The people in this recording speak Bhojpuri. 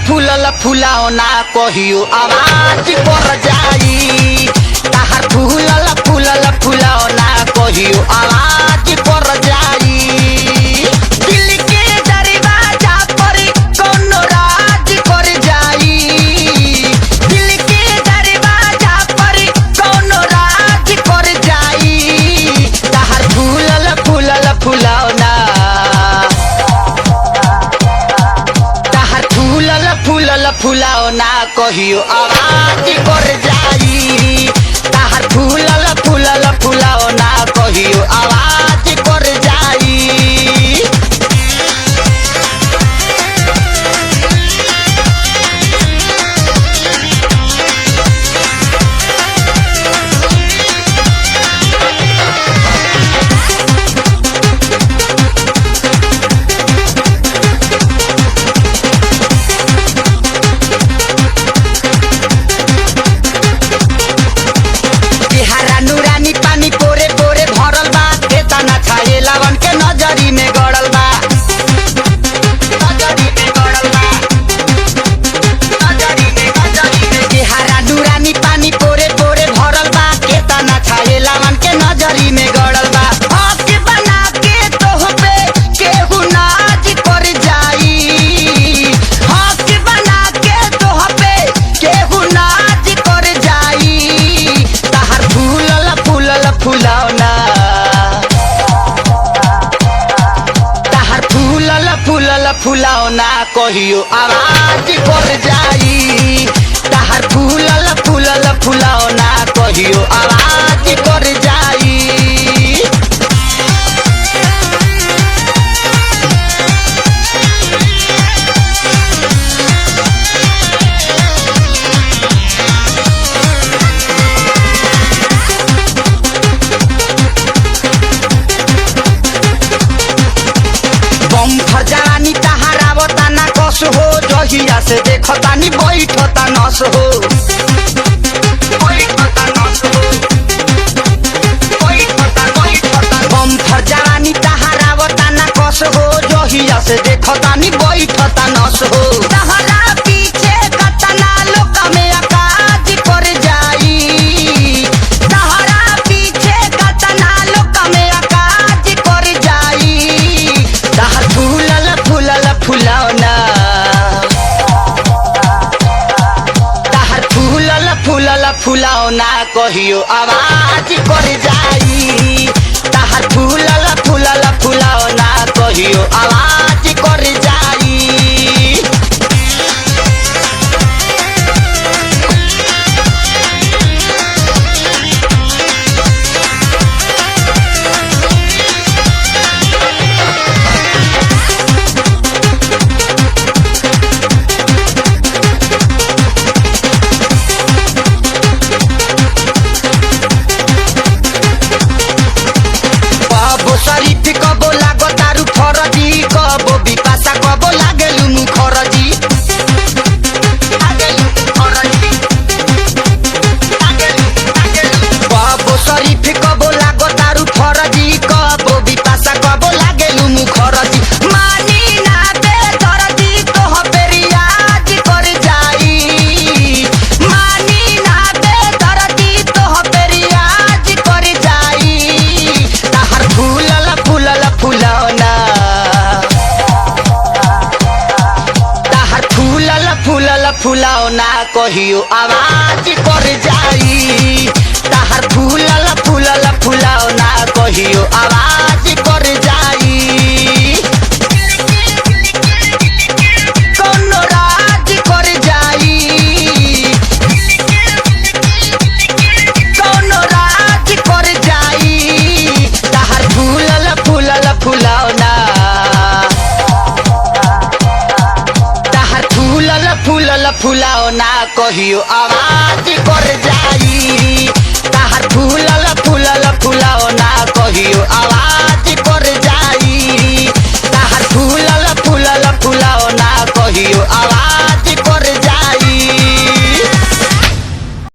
फूलल फुलावना कहियो आवाज कर जाई। ताहर फूलल फूलल फुलावना कहियो आवाज कर जाई। दिल के दरवाजा पर कोनो राज कर जाई। दिल के दरवाजा पर कोनो राज कर जाई। ताहर फूलल फूलल फुलावना फूलल फुलावना कहियो आवाज कर जाई। ताहर फूलल फूलल फुलावना कहियो आवाज कर जाई। नूरानी पानी पोरे पोरे भरल बा। खेतना छाए लावन के नजरी में गड़ल बा। नजरी में गड़ल बा। हरा नूरानी पानी पोरे पोरे भरल बा। खेतना छाए लावन के नजरी में गड़ल बा। हक बना के तोह पे केहू नाज कर जाई। हक बना के तोह पे केहू नाज कर जाई। ताहर फूलल फुलावना ताहर फूलल फूलल फुलावना कहियो आवाज कर जाई। ताहर फूलल फूलल फुलावना कहियो आवाज कर जाई। बम्फर जवानी तहारावता ना कस हो। जहिया से देखतानी बैठता नस हो। बम्फर जवानी तहारावता ना कस हो। जहिया से देखतानी बैठता नस हो। तहरा पीछे कतना लोक में आकाज कर जाई। तहरा पीछे कतना लोक में आकाज कर जाई। ताहर फूलल फूलल फुलावना ताहर फूलल फूलल फुलावना कहियो आवाज कर जाई। ताहर फूलल फूलल फुलावना कहियो आवाज कर जाई। कबो शरीफ कबो लागो तारू फरजी। कबो बिपाशा कबो लागेलु मुखरजी। कबो शरीफ कबो लागो तारू फरजी। कबो बिपाशा कबो लागेलु मुखरजी। मानी ना दे दरजी तोह पे रियाज कर जाई। मानी ना दे दरजी तोह पे रियाज कर जाई। ताहर फूलल फूलल फुलावना ताहर फूलल फूलल फुलावना कहियो आवाज कर जाई। ताहर फूलल फूलल फुलावना कहियो आवाज कर जाई। कोनो राज कर जाई। कोनो राज कर जाई। ताहर फूलल फूलल फुलावना ताहर फूलल फूलल फुलावना कहियो आवाज कर जाई। ताहर फूल